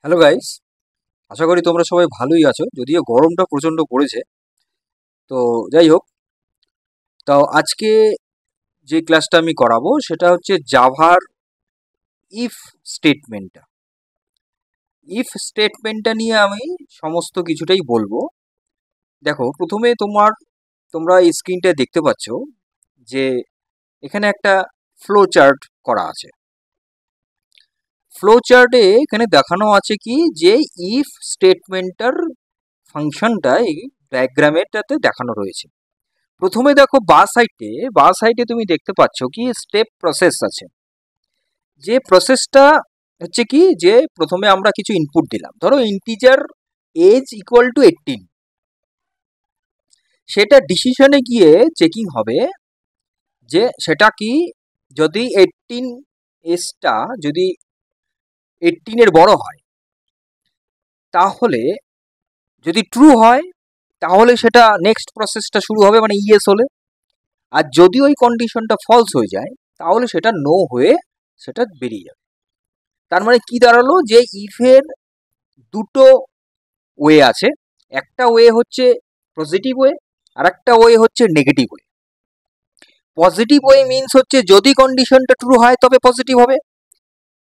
Hello guys, আশা করি তোমরা সবাই ভালোই আছো। যদিও গরমটা প্রচণ্ড পড়েছে। তো যাই হোক, তাও আজকে যে ক্লাসটা আমি করাবো সেটা হচ্ছে জাভার ইফ স্টেটমেন্টটা। ইফ স্টেটমেন্টটা নিয়ে আমি সমস্ত কিছুটাই বলবো। দেখো, প্রথমে তোমরা এই স্ক্রিনটা দেখতে পাচ্ছ যে এখানে একটা ফ্লো চার্ট করা আছে। ফ্লো চার্টে এখানে দেখানো আছে কি যে ইফ স্টেটমেন্টটার ফাংশনটা এই ডায়াগ্রামেরটাতে দেখানো রয়েছে। প্রথমে দেখো বা সাইডে তুমি দেখতে পাচ্ছ কি স্টেপ প্রসেস আছে। যে প্রসেসটা হচ্ছে কি যে প্রথমে আমরা কিছু ইনপুট দিলাম, ধরো ইন্টিজার এজ ইকুয়াল টু 18, সেটা ডিসিশনে গিয়ে চেকিং হবে যে সেটা কি যদি 18 এজটা যদি 18-এর বড় হয়, তাহলে যদি ট্রু হয় তাহলে সেটা নেক্সট প্রসেসটা শুরু হবে, মানে ইয়েস হলে। আর যদি ওই কন্ডিশনটা ফলস হয়ে যায় তাহলে সেটা নো হয়ে সেটা বেরিয়ে যাবে। তার মানে কি দাঁড়ালো যে ইফের দুটো ওয়ে আছে। একটা ওয়ে হচ্ছে পজিটিভ ওয়ে, আর একটা ওয়ে হচ্ছে negative way. Positive way means হচ্ছে যদি কন্ডিশনটা ট্রু হয় তবে পজিটিভ হবে,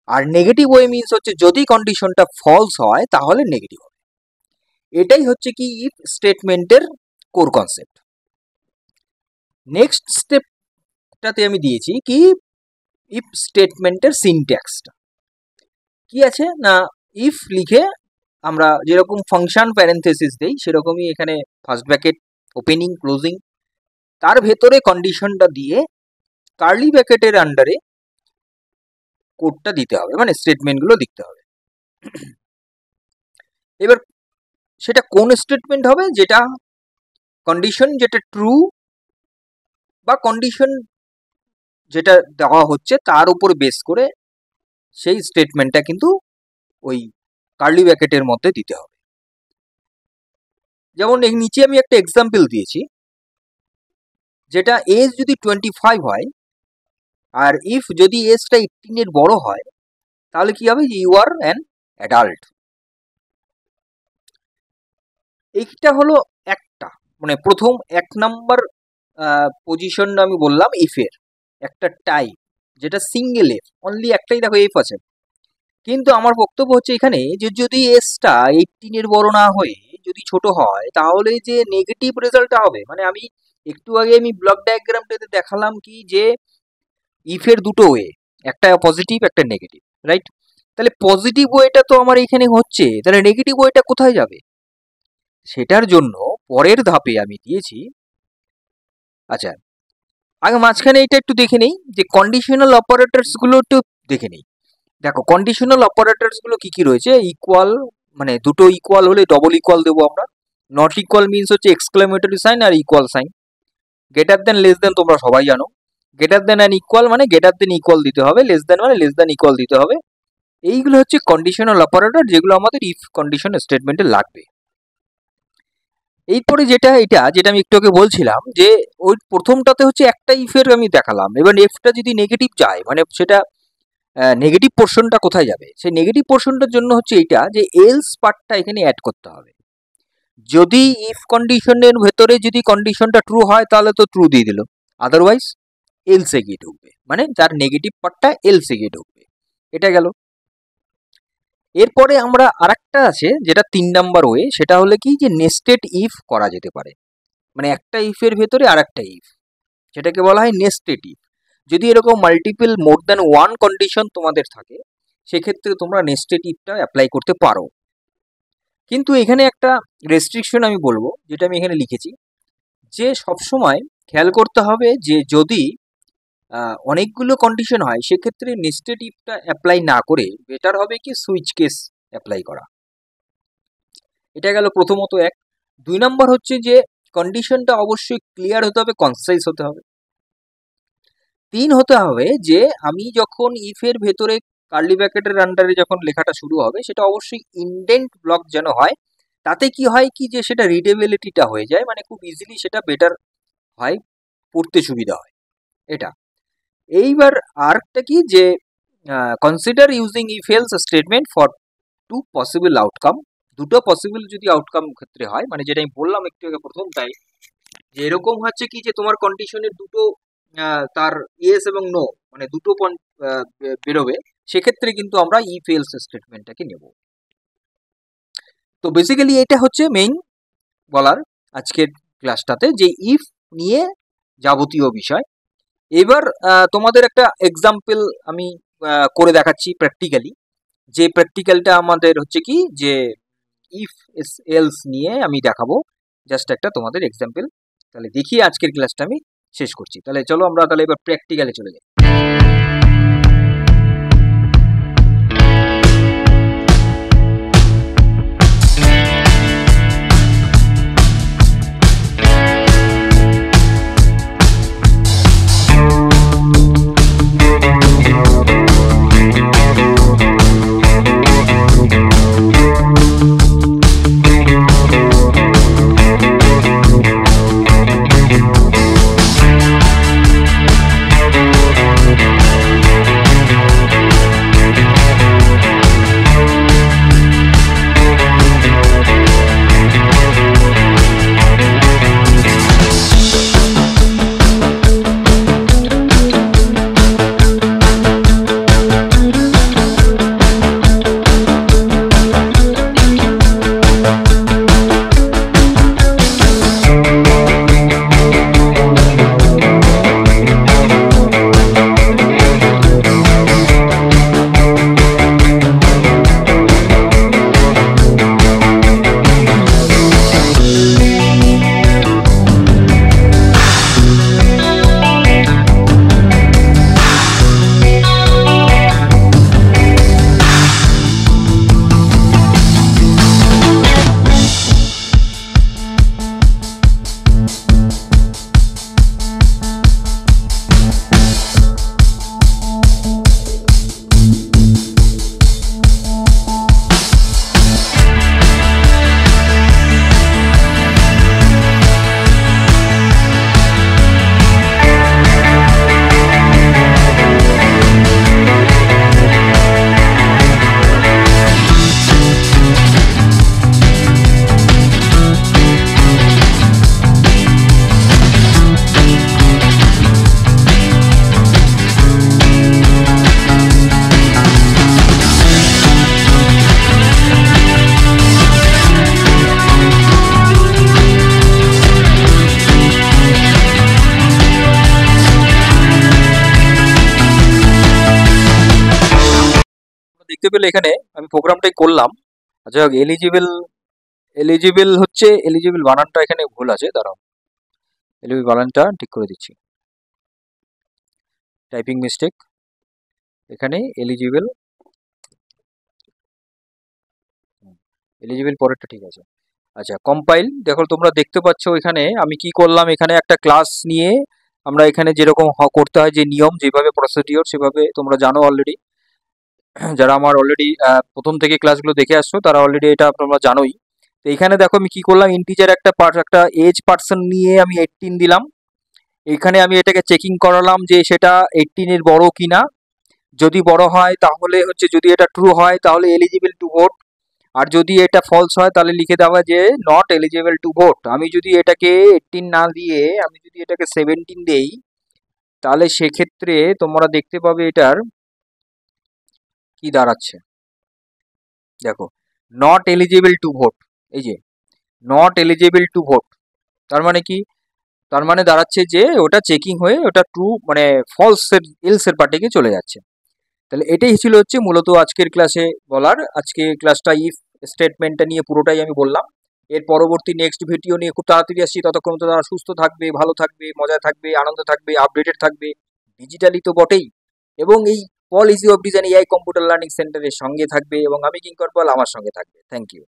আর নেগেটিভ ওয়ে মিনস হচ্ছে যদি কন্ডিশনটা ফলস হয় তাহলে নেগেটিভ হবে। এটাই হচ্ছে কি ইফ স্টেটমেন্টের কোর কনসেপ্ট। নেক্সট স্টেপটাতে আমি দিয়েছি কি ইফ স্টেটমেন্টের সিনট্যাক্সটা কি আছে না, ইফ লিখে আমরা যেরকম ফাংশন প্যারেন্থেসিস দেই সেরকমই এখানে ফার্স্ট ব্র্যাকেট ওপেনিং ক্লোজিং, তার ভেতরে কন্ডিশনটা দিয়ে কার্লি ব্র্যাকেটের আন্ডারে কোডটা দিতে হবে, মানে স্টেটমেন্টগুলো দিতে হবে। এবার সেটা কোন স্টেটমেন্ট হবে, যেটা কন্ডিশন যেটা ট্রু বা কন্ডিশন যেটা দেওয়া হচ্ছে তার উপর বেস করে সেই স্টেটমেন্টটা কিন্তু ওই কার্লি ব্র্যাকেটের মধ্যে দিতে হবে। যেমন এই নিচে আমি একটা এক্সাম্পল দিয়েছি, যেটা এজ যদি 25 হয় আর ইফ যদি এজটা 18-এর বড় হয় তাহলে কি হবে, ইউ আর অ্যান অ্যাডাল্ট। এইটা হলো একটা, মানে প্রথম 1 নাম্বার পজিশন আমি বললাম ইফের একটা টাইপ, যেটা সিঙ্গেল এফ, অনলি একটাই দেখো এফ আছে। কিন্তু আমার বক্তব্য হচ্ছে এখানে যে যদি এসটা 18-এর বড় না হয়ে যদি ছোট হয় তাহলে যে নেগেটিভ রেজাল্টটা হবে, মানে আমি একটু আগে আমি ব্লক ডায়াগ্রামটাতে দেখালাম কি যে ইফের দুটো ওয়ে, একটা পজিটিভ একটা নেগেটিভ, রাইট? তাহলে পজিটিভ ওয়েটা তো আমার এখানে হচ্ছে, তাহলে নেগেটিভ ওয়েটা কোথায় যাবে? সেটার জন্য পরের ধাপে আমি দিয়েছি, আচ্ছা আগে মাঝখানে এটা একটু দেখে নেই যে কন্ডিশনাল অপারেটরস গুলো একটু দেখে নেই। দেখো কন্ডিশনাল অপারেটরস গুলো কি কি রয়েছে, ইকুয়াল, মানে দুটো ইকুয়াল হলে ডবল ইকুয়াল দেবো আমরা। নট ইকুয়াল মিনস হচ্ছে এক্সক্লামেটরি সাইন, আর equal sign. Greater than less than তোমরা সবাই জানো। গ্রেটার দেন অ্যান্ড ইকুয়াল মানে গ্রেটার দেন ইকুয়াল দিতে হবে, লেস দেন মানে লেস দেন ইকুয়াল দিতে হবে। এইগুলো হচ্ছে কন্ডিশনাল অপারেটর যেগুলো আমাদের ইফ কন্ডিশন স্টেটমেন্টে লাগবে। এরপরে যেটা আমি একটু আগে বলছিলাম যে ওই প্রথমটাতে হচ্ছে একটা ইফের আমি দেখালাম, এবার এফটা যদি নেগেটিভ যায় মানে সেটা নেগেটিভ পোর্শনটা কোথায় যাবে, সেই নেগেটিভ পোর্শনটার জন্য হচ্ছে এইটা যে এলস পার্টটা এখানে অ্যাড করতে হবে। যদি ইফ কন্ডিশনের ভেতরে যদি কন্ডিশনটা ট্রু হয় তাহলে তো ট্রু দিয়ে দিল, আদারওয়াইজ এলসে গিয়ে ঢুকবে, মানে তার নেগেটিভ পার্টটা এলসে গিয়ে ঢুকবে। এটা গেল। এরপরে আমরা আরেকটা আছে যেটা 3 নাম্বার ওয়ে, সেটা হলে কি যে নেস্টেড ইফ করা যেতে পারে, মানে একটা ইফের ভেতরে আরেকটা ইফ, যেটাকে বলা হয় নেস্টেড ইফ। যদি এরকম multiple more than one condition তোমাদের থাকে সেক্ষেত্রে তোমরা নেস্টেড ইফটা অ্যাপ্লাই করতে পারো। কিন্তু এখানে একটা রেস্ট্রিকশন আমি বলবো, যেটা আমি এখানে লিখেছি, যে সবসময় খেয়াল করতে হবে যে যদি অনেকগুলো কন্ডিশন হয় সেক্ষেত্রে নেস্টেড ইফটা অ্যাপ্লাই না করে বেটার হবে কি সুইচ কেস অ্যাপ্লাই করা। এটা গেল প্রথমত এক। 2 নাম্বার হচ্ছে যে কন্ডিশনটা অবশ্যই ক্লিয়ার হতে হবে, কনসাইজ হতে হবে। 3 হতে হবে যে আমি যখন ইফের ভেতরে কার্লি ব্র্যাকেটের আন্ডারে যখন লেখাটা শুরু হবে সেটা অবশ্যই ইনডেন্ট ব্লক যেন হয়। তাতে কি হয় কি যে সেটা রিডেবিলিটিটা হয়ে যায়, মানে খুব ইজিলি সেটা বেটার হয়, পড়তে সুবিধা হয় এটা। এইবার আরেকটা কি যে consider using if else statement for two possible outcome, দুটো পসিবল যদি আউটকাম ক্ষেত্রে হয়, মানে যেটা আমি বললাম একটু আগে প্রথমটাই, যে এরকম হচ্ছে কি যে তোমার কন্ডিশনের দুটো তার ইয়েস এবং নো মানে দুটো বেরোবে, সেক্ষেত্রে কিন্তু আমরা ইফ এলস স্টেটমেন্টটাকে নেব। তো বেসিক্যালি এটা হচ্ছে মেইন বলার আজকের ক্লাসটাতে, যে ইফ নিয়ে যাবতীয় বিষয়। এবার তোমাদের একটা এক্সাম্পল আমি করে দেখাচ্ছি প্র্যাকটিক্যালি, যে প্র্যাকটিক্যালটা আমাদের হচ্ছে কি যে ইফ এলস নিয়ে আমি দেখাবো, জাস্ট একটা তোমাদের এক্সাম্পল। তাহলে দেখিয়ে আজকের ক্লাসটা আমি শেষ করছি। তাহলে চলো আমরা তাহলে এবার প্র্যাকটিক্যালে চলে যাই। দেখতে পেলে এখানে আমি প্রোগ্রামটাই করলাম। আচ্ছা, এলিজিবল হচ্ছে, এলিজিবল বানানটা এখানে ভুল আছে, দাঁড়াও এলিজিবল বানানটা ঠিক করে দিচ্ছি, টাইপিং মিস্টেক এখানে। এলিজিবল পরেরটা ঠিক আছে। আচ্ছা, কম্পাইল, দেখো তোমরা দেখতে পাচ্ছ এখানে আমি কি করলাম, এখানে একটা ক্লাস নিয়ে আমরা এখানে যেরকম করতে হয়, যে নিয়ম যেভাবে প্রসিডিওর সেভাবে তোমরা জানো অলরেডি, যারা আমার অলরেডি প্রথম থেকে ক্লাসগুলো দেখে আসছো তারা অলরেডি এটা তোমরা জানোই। তো এখানে দেখো আমি কি করলাম, ইন্টিজার একটা এজ পার্সন নিয়ে আমি 18 দিলাম। এখানে আমি এটাকে চেকিং করালাম যে সেটা 18 এর বড় কিনা, যদি বড় হয় তাহলে হচ্ছে, যদি এটা ট্রু হয় তাহলে এলিজিবল টু ভোট, আর যদি এটা ফলস হয় তাহলে লিখে দেওয়া যে নট এলিজিবল টু ভোট। আমি যদি এটাকে 18 না দিয়ে আমি যদি এটাকে 17 দেই, তাহলে সেক্ষেত্রে তোমরা দেখতে পাবে এটার কি দাঁড়াচ্ছে, দেখো নট এলিজিবল টু ভোট, এই যে নট এলিজিবল টু ভোট, তার মানে কি, তার মানে দাঁড়াচ্ছে যে ওটা চেকিং হয়ে ওটা ট্রু মানে ফলস এর এলস এর পার্টিকে চলে যাচ্ছে। তাহলে এটাই ছিল হচ্ছে মূলত আজকের ক্লাসে বলার। আজকে ক্লাসটা ইফ স্টেটমেন্টটা নিয়ে পুরোটাই আমি বললাম। এর পরবর্তী নেক্সট ভিডিও নিয়ে খুব তাড়াতাড়ি আসছি, ততক্ষণ তো তারা সুস্থ থাকবে, ভালো থাকবে, মজা থাকবে, আনন্দ থাকবে, আপডেটেড থাকবে, ডিজিটালি তো বটেই, এবং এই পল ইজি অফ ডিজাইন এআই কম্পিউটার লার্নিং সেন্টারের সঙ্গে থাকবে, এবং আমি কিঙ্কর পল আমার সঙ্গে থাকবে। Thank you.